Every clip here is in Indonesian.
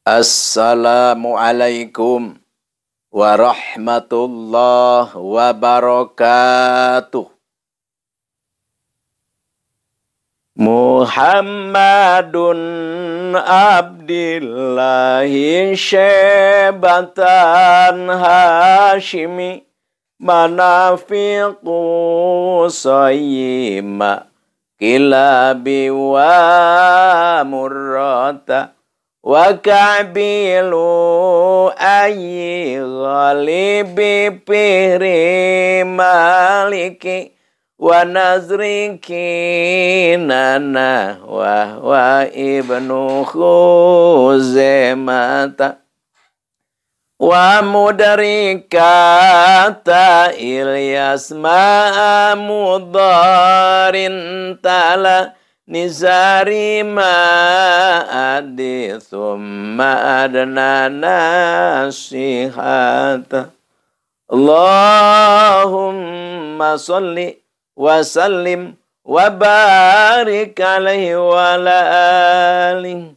Assalamualaikum warahmatullahi wabarakatuh. Muhammadun Abdillahi Syebatan Hashimi Manafiqu Sayyima Kilabi wa Murrata wa ka'bilu ayyi ghalibi pihri maliki wa nazriki nana wa ibnu khuzemata wa mudarikata Ilyas ma'amudarin tala Nizari ma'adi thumma adna nasihata Allahumma salli wa sallim wa barik alaihi wa ala alihi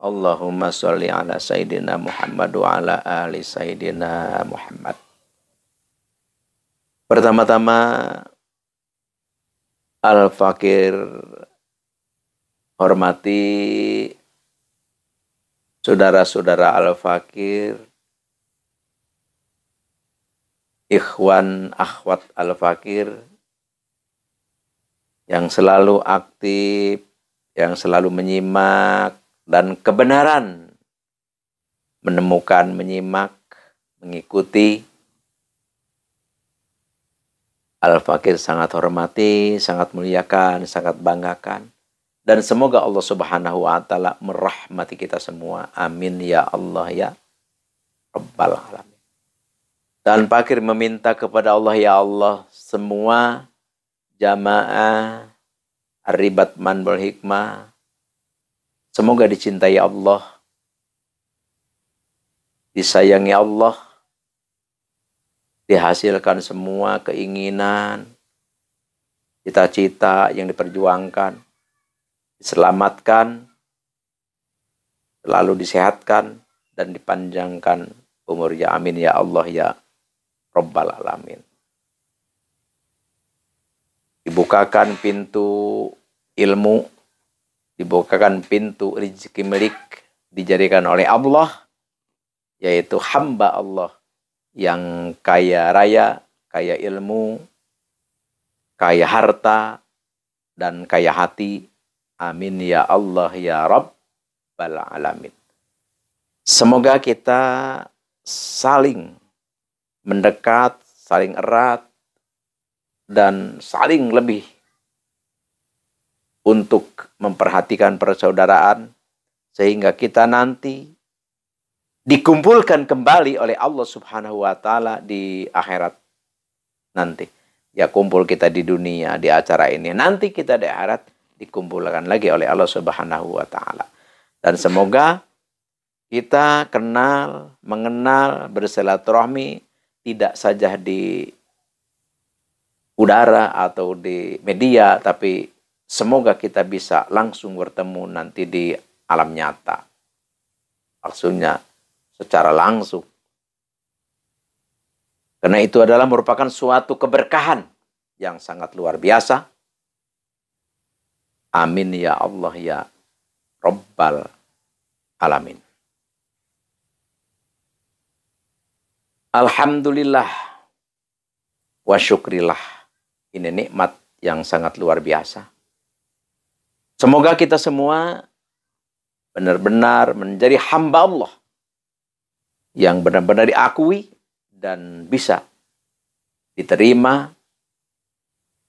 Allahumma salli ala Sayyidina Muhammad wa ala ali Sayyidina Muhammad. Pertama-tama Al-Fakir hormati saudara-saudara Al-Fakir, ikhwan akhwat Al-Fakir yang selalu aktif, yang selalu menyimak dan kebenaran menemukan, menyimak, mengikuti. Al-Fakir sangat hormati, sangat muliakan, sangat banggakan. Dan semoga Allah Subhanahu wa Ta'ala merahmati kita semua. Amin ya Allah ya Rabbal Alamin. Dan Fakir meminta kepada Allah, ya Allah, semua jamaah Ar-Ribat Manbul Hikmah semoga dicintai Allah, disayangi Allah, dihasilkan semua keinginan, cita-cita yang diperjuangkan, diselamatkan, selalu disehatkan, dan dipanjangkan umurnya. Amin ya Allah ya Rabbal Alamin. Dibukakan pintu ilmu, dibukakan pintu rezeki milik, dijadikan oleh Allah, yaitu hamba Allah yang kaya raya, kaya ilmu, kaya harta, dan kaya hati. Amin ya Allah ya Rabbal Alamin. Semoga kita saling mendekat, saling erat, dan saling lebih untuk memperhatikan persaudaraan, sehingga kita nanti dikumpulkan kembali oleh Allah Subhanahu wa Ta'ala di akhirat nanti. Ya, kumpul kita di dunia di acara ini, nanti kita di akhirat dikumpulkan lagi oleh Allah Subhanahu wa Ta'ala. Dan semoga kita kenal, mengenal, bersilaturahmi tidak saja di udara atau di media, tapi semoga kita bisa langsung bertemu nanti di alam nyata. Maksudnya secara langsung. Karena itu adalah merupakan suatu keberkahan yang sangat luar biasa. Amin ya Allah ya Rabbal Alamin. Alhamdulillah wa syukrillah. Ini nikmat yang sangat luar biasa. Semoga kita semua benar-benar menjadi hamba Allah yang benar-benar diakui dan bisa diterima,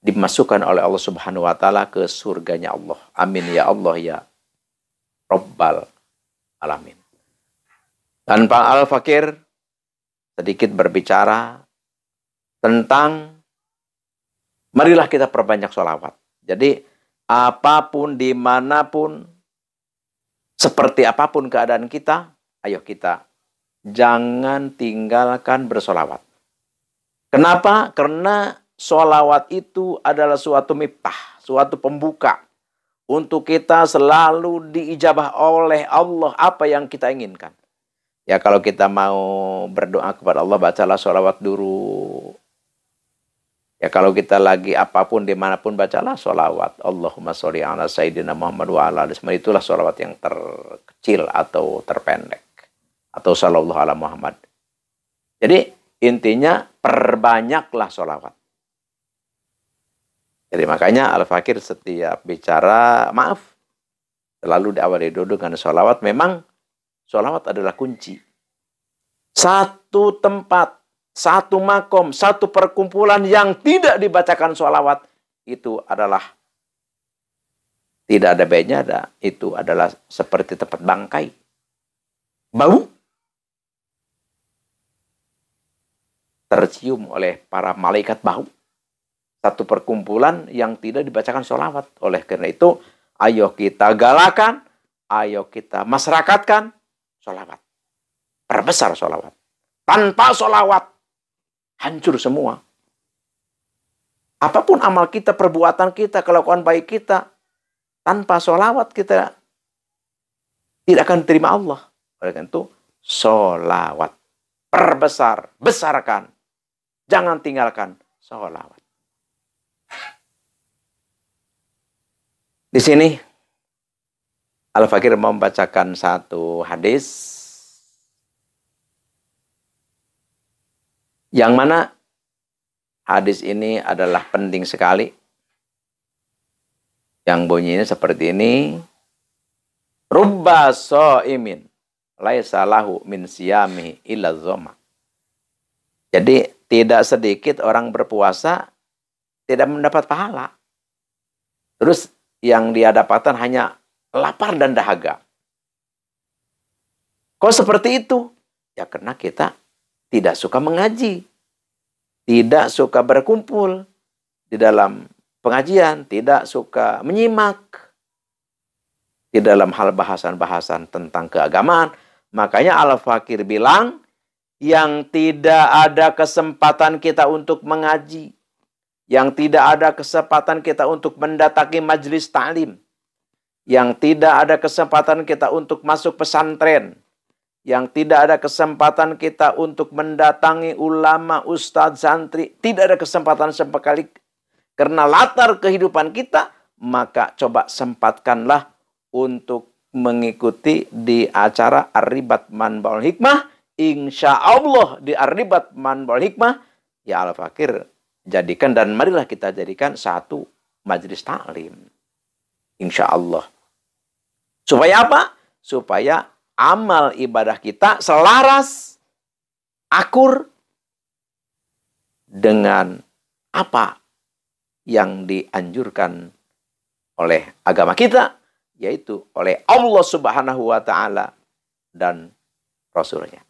dimasukkan oleh Allah Subhanahu wa Ta'ala ke surganya Allah. Amin ya Allah ya Rabbal Alamin. Dan Pak Al-Fakir sedikit berbicara tentang marilah kita perbanyak sholawat. Jadi apapun, dimanapun, seperti apapun keadaan kita, ayo kita jangan tinggalkan bersolawat. Kenapa? Karena solawat itu adalah suatu miftah, suatu pembuka untuk kita selalu diijabah oleh Allah apa yang kita inginkan. Ya kalau kita mau berdoa kepada Allah, bacalah sholawat dulu. Ya kalau kita lagi apapun dimanapun, bacalah sholawat. Allahumma sholli ala sayyidina Muhammad wa ala alihi. Itulah sholawat yang terkecil atau terpendek. Atau sallallahu ala Muhammad. Jadi intinya perbanyaklah sholawat. Jadi makanya Al-Fakir setiap bicara, maaf, selalu diawali dulu dengan sholawat. Memang sholawat adalah kunci. Satu tempat, satu makom, satu perkumpulan yang tidak dibacakan sholawat, itu adalah tidak ada baiknya, itu adalah seperti tempat bangkai. Bau tercium oleh para malaikat bau. Satu perkumpulan yang tidak dibacakan sholawat. Oleh karena itu, ayo kita galakan, ayo kita masyarakatkan sholawat. Perbesar sholawat. Tanpa sholawat, hancur semua. Apapun amal kita, perbuatan kita, kelakuan baik kita, tanpa sholawat kita tidak akan diterima Allah. Oleh karena itu, sholawat. Perbesar, besarkan. Jangan tinggalkan sholawat. Di sini Al-Fakir membacakan satu hadis yang mana hadis ini adalah penting sekali. Yang bunyinya seperti ini. Rubba sha'imin laisa lahu min siyamihi illa dhoma. Jadi tidak sedikit orang berpuasa tidak mendapat pahala. Terus yang dia dapatkan hanya lapar dan dahaga. Kok seperti itu? Ya karena kita tidak suka mengaji. Tidak suka berkumpul di dalam pengajian. Tidak suka menyimak di dalam hal bahasan-bahasan tentang keagamaan. Makanya Al-Fakir bilang, yang tidak ada kesempatan kita untuk mengaji, yang tidak ada kesempatan kita untuk mendatangi majelis ta'lim, yang tidak ada kesempatan kita untuk masuk pesantren, yang tidak ada kesempatan kita untuk mendatangi ulama, ustadz, santri, tidak ada kesempatan sama sekali karena latar kehidupan kita, maka coba sempatkanlah untuk mengikuti di acara Ar-Ribat Manbaul Hikmah. Insya Allah di Ar-Ribat Manbaul Hikmah, ya Al-Fakir jadikan, dan marilah kita jadikan satu majelis taklim. Insya Allah. Supaya apa? Supaya amal ibadah kita selaras, akur dengan apa yang dianjurkan oleh agama kita, yaitu oleh Allah Subhanahu wa Ta'ala dan Rasulnya.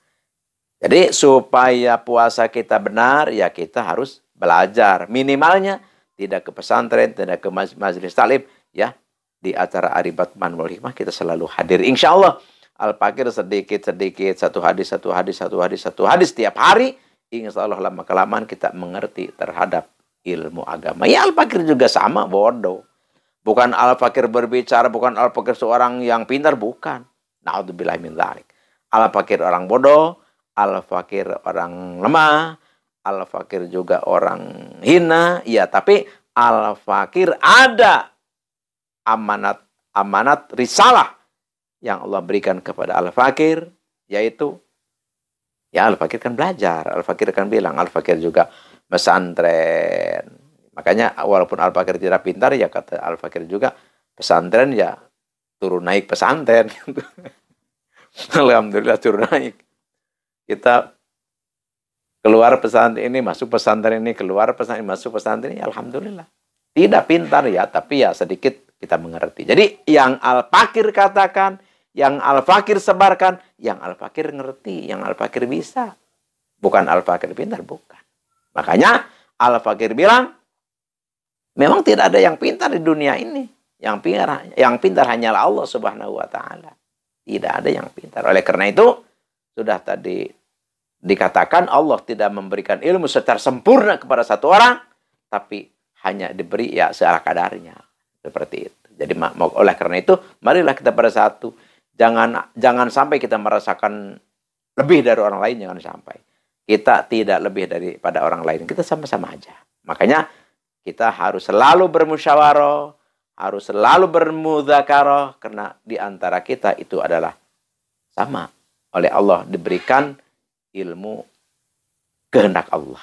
Jadi supaya puasa kita benar, ya kita harus belajar. Minimalnya tidak ke pesantren, tidak ke majelis taklim, ya di acara Ar-Ribat Manbaul Hikmah kita selalu hadir. Insya Allah Al-Fakir sedikit-sedikit, satu hadis tiap hari. Insya Allah lama-kelamaan kita mengerti terhadap ilmu agama. Ya Al-Fakir juga sama, bodoh. Bukan Al-Fakir berbicara, bukan Al-Fakir seorang yang pintar, bukan. Na'udzubillah min dzalik. Al-Fakir orang bodoh, Al-Fakir orang lemah, Al-Fakir juga orang hina, ya, tapi Al-Fakir ada amanat risalah yang Allah berikan kepada Al-Fakir, yaitu ya Al-Fakir kan belajar, Al-Fakir kan bilang, Al-Fakir juga pesantren. Makanya walaupun Al-Fakir tidak pintar, ya kata Al-Fakir juga pesantren ya turun naik pesantren. Alhamdulillah turun naik. Kita keluar pesantren ini, masuk pesantren ini, keluar pesantren ini, masuk pesantren ini, alhamdulillah. Tidak pintar ya, tapi ya sedikit kita mengerti. Jadi yang Al-Fakir katakan, yang Al-Fakir sebarkan, yang Al-Fakir ngerti, yang Al-Fakir bisa. Bukan Al-Fakir pintar, bukan. Makanya Al-Fakir bilang, memang tidak ada yang pintar di dunia ini. Yang pintar hanyalah Allah Subhanahu wa Ta'ala. Tidak ada yang pintar. Oleh karena itu, sudah tadi dikatakan Allah tidak memberikan ilmu secara sempurna kepada satu orang, tapi hanya diberi ya seala kadarnya. Seperti itu. Jadi sama. Oleh karena itu, marilah kita bersatu. Jangan sampai kita merasakan lebih dari orang lain, jangan sampai. Kita tidak lebih daripada orang lain. Kita sama-sama aja. Makanya kita harus selalu bermusyawarah, harus selalu bermudzakarah, karena di antara kita itu adalah sama. Oleh Allah diberikan ilmu kehendak Allah.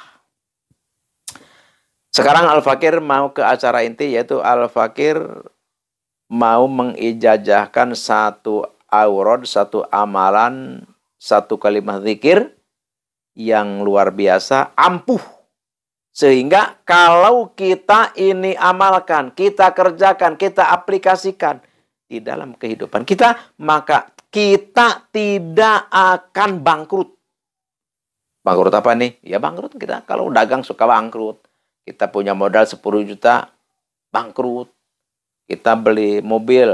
Sekarang Al-Fakir mau ke acara inti, yaitu Al-Fakir mau mengijazahkan satu aurad, satu amalan, satu kalimat zikir yang luar biasa, ampuh. Sehingga kalau kita ini amalkan, kita kerjakan, kita aplikasikan di dalam kehidupan kita, maka kita tidak akan bangkrut. Bangkrut apa nih? Ya bangkrut kita. Kalau dagang suka bangkrut. Kita punya modal 10 juta, bangkrut. Kita beli mobil,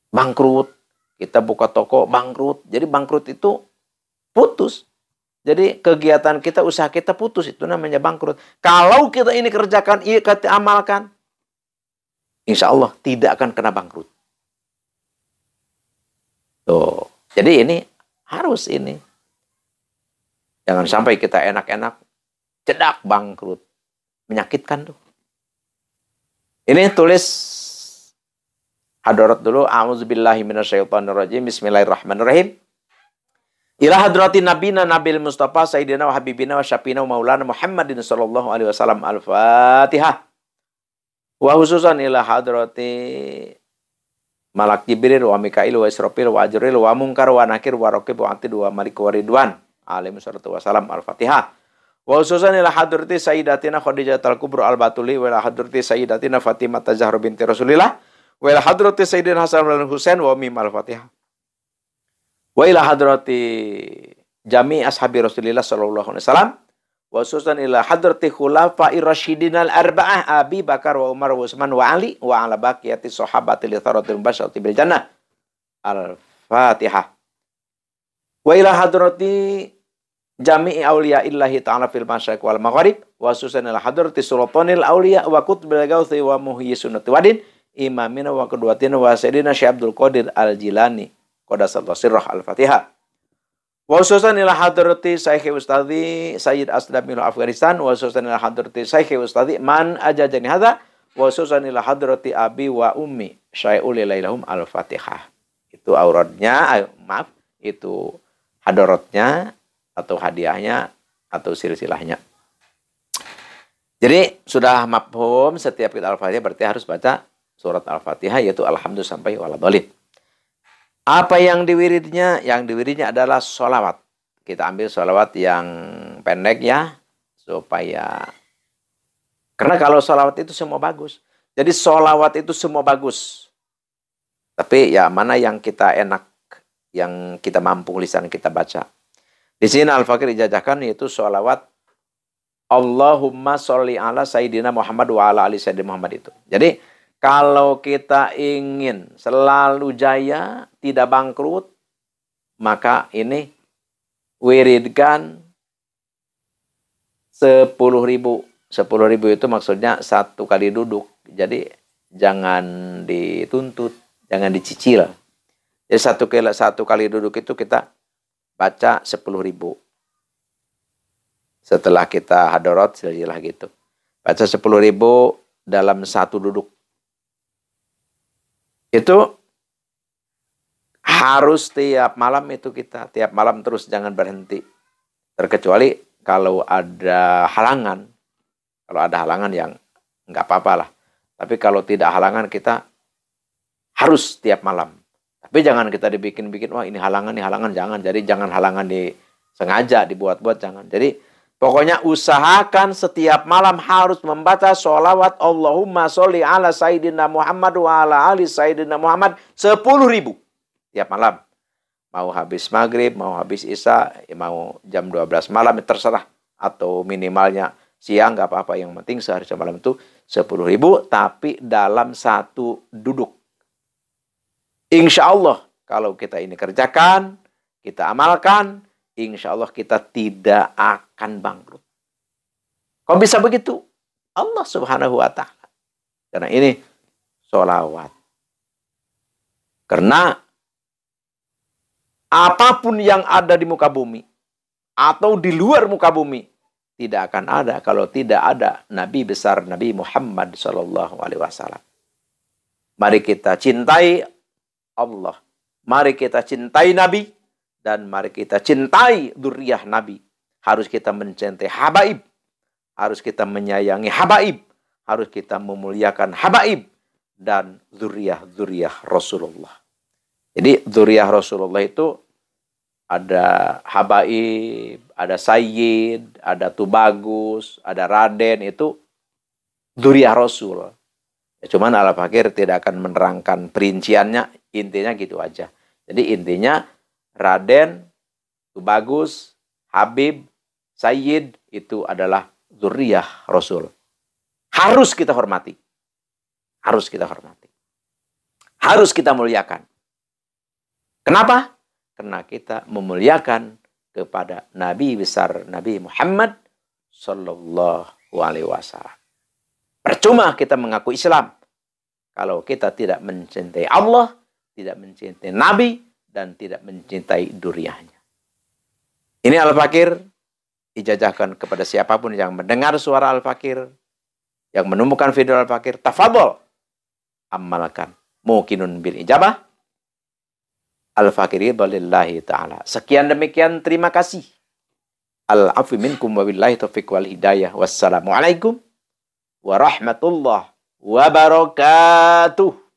bangkrut. Kita buka toko, bangkrut. Jadi bangkrut itu putus. Jadi kegiatan kita, usaha kita putus, itu namanya bangkrut. Kalau kita ini kerjakan, kita amalkan, insya Allah tidak akan kena bangkrut. Tuh. Jadi ini harus ini. Jangan sampai kita enak-enak, cedak bangkrut. Menyakitkan tuh. Ini tulis hadarat dulu. A'udzubillahi minasyaitonirrajim. Bismillahirrahmanirrahim. Ila hadratin nabina nabil mustafa sayyidina wa habibina wa syafina wa maulana Muhammadin sallallahu alaihi wasallam. Al-Fatihah. Wa khususan ila hadrati Malak Jibril wa Mikail wa Israfil wa Ajril wa Munkar wa Nakir wa Raqib wa Atid wa Malik wa Ridwan alaihi wassalatu wassalam. Al-Fatihah. Wa khususan ila hadrati sayyidatina Khadijah al-Kubra al-Batuli wa ila hadrati sayyidatina Fatimah Zahra binti Rasulillah wa ila hadrati sayyidina Hasan wal Husain wa mim. Al-Fatihah. Wa ila hadrati jami ashabi Rasulillah sallallahu alaihi wasallam wa khususan ila hadrati khulafa'ir rasyidin al-arba'ah Abi Bakar wa Umar wa Utsman wa Ali wa ala baqiyati sahabati li tharatil basyati bil jannah. Al-Fatihah. Wa ila hadrati jami'i awliya illahi ta'ala fil masyariq wal maghrib wa khususan ila hadrati sultanil awliya wa qutbil gauthi wa muhyi sunnati wadin imamina wa qudwatina wa sayyidina Syekh Abdul Qadir Al-Jilani Qadasallahu sirrah. Al-Fatihah. Wa khususan ila hadrati Syekh Ustadzi Sayyid Asdamil Afghanistan wa khususan ila hadrati Syekh Ustadzi man ajajani hadza wa khususan ila hadrati abi wa ummi syai'ul ilaihum. Al-Fatihah. Itu auradnya, itu hadaratnya atau hadiahnya atau silsilahnya. Jadi sudah mafhum, setiap kita Al-Fatihah berarti harus baca surat Al-Fatihah, yaitu alhamdulillah sampai waladhdallin. Apa yang diwiridnya? Yang diwiridnya adalah sholawat. Kita ambil sholawat yang pendek ya, supaya, karena kalau sholawat itu semua bagus. Jadi sholawat itu semua bagus. Tapi ya mana yang kita enak, yang kita mampu lisan kita baca. Di sini Al-Fakir ijazahkan yaitu sholawat Allahumma sholli ala Sayyidina Muhammad wa ala ali Sayyidina Muhammad itu. Jadi kalau kita ingin selalu jaya, tidak bangkrut, maka ini wiridkan 10.000. 10.000 itu maksudnya satu kali duduk. Jadi jangan dituntut, jangan dicicil. Jadi satu kali duduk itu kita baca 10.000. Setelah kita hadarat silsilah gitu. Baca 10.000 dalam satu duduk. Itu harus tiap malam itu kita. Tiap malam terus, jangan berhenti. Terkecuali kalau ada halangan. Kalau ada halangan yang nggak apa-apa lah. Tapi kalau tidak halangan kita harus tiap malam. Tapi jangan kita dibikin-bikin, wah ini halangan, jangan. Jadi jangan halangan sengaja dibuat-buat, jangan. Jadi pokoknya usahakan setiap malam harus membaca sholawat Allahumma sholli ala Sayyidina Muhammad wa ala ali Sayyidina Muhammad 10.000 tiap malam. Mau habis maghrib, mau habis isya, mau jam 12 malam, terserah. Atau minimalnya siang, nggak apa-apa. Yang penting sehari semalam itu 10.000, tapi dalam satu duduk. Insya Allah kalau kita ini kerjakan, kita amalkan, insya Allah kita tidak akan bangkrut. Kok bisa begitu? Allah subhanahu wa ta'ala. Karena ini sholawat. Karena apapun yang ada di muka bumi atau di luar muka bumi tidak akan ada kalau tidak ada Nabi besar Nabi Muhammad SAW. Mari kita cintai Allah. Mari kita cintai Nabi. Dan mari kita cintai dzurriyyah Nabi. Harus kita mencintai habaib. Harus kita menyayangi habaib. Harus kita memuliakan habaib. Dan dzurriyyah Rasulullah. Jadi dzurriyyah Rasulullah itu ada habaib, ada sayyid, ada tubagus, ada raden, itu dzurriyyah Rasul. Ya, cuman Al-Fakir tidak akan menerangkan perinciannya, intinya gitu aja. Jadi intinya raden, tubagus, habib, sayyid itu adalah dzurriyyah Rasul. Harus kita hormati. Harus kita hormati. Harus kita muliakan. Kenapa? Karena kita memuliakan kepada Nabi besar Nabi Muhammad Sallallahu Alaihi Wasallam. Percuma kita mengaku Islam kalau kita tidak mencintai Allah, tidak mencintai Nabi, dan tidak mencintai dzurriyyahnya. Ini Al-Fakir ijazahkan kepada siapapun yang mendengar suara Al-Fakir, yang menemukan video Al-Fakir, tafadhol amalkan. Muqinun bil ijabah. Al-Fakir lillahi ta'ala. Sekian demikian, terima kasih. Al-afu minkum wa billahi taufiq wal hidayah. Wassalamualaikum warahmatullahi wabarakatuh.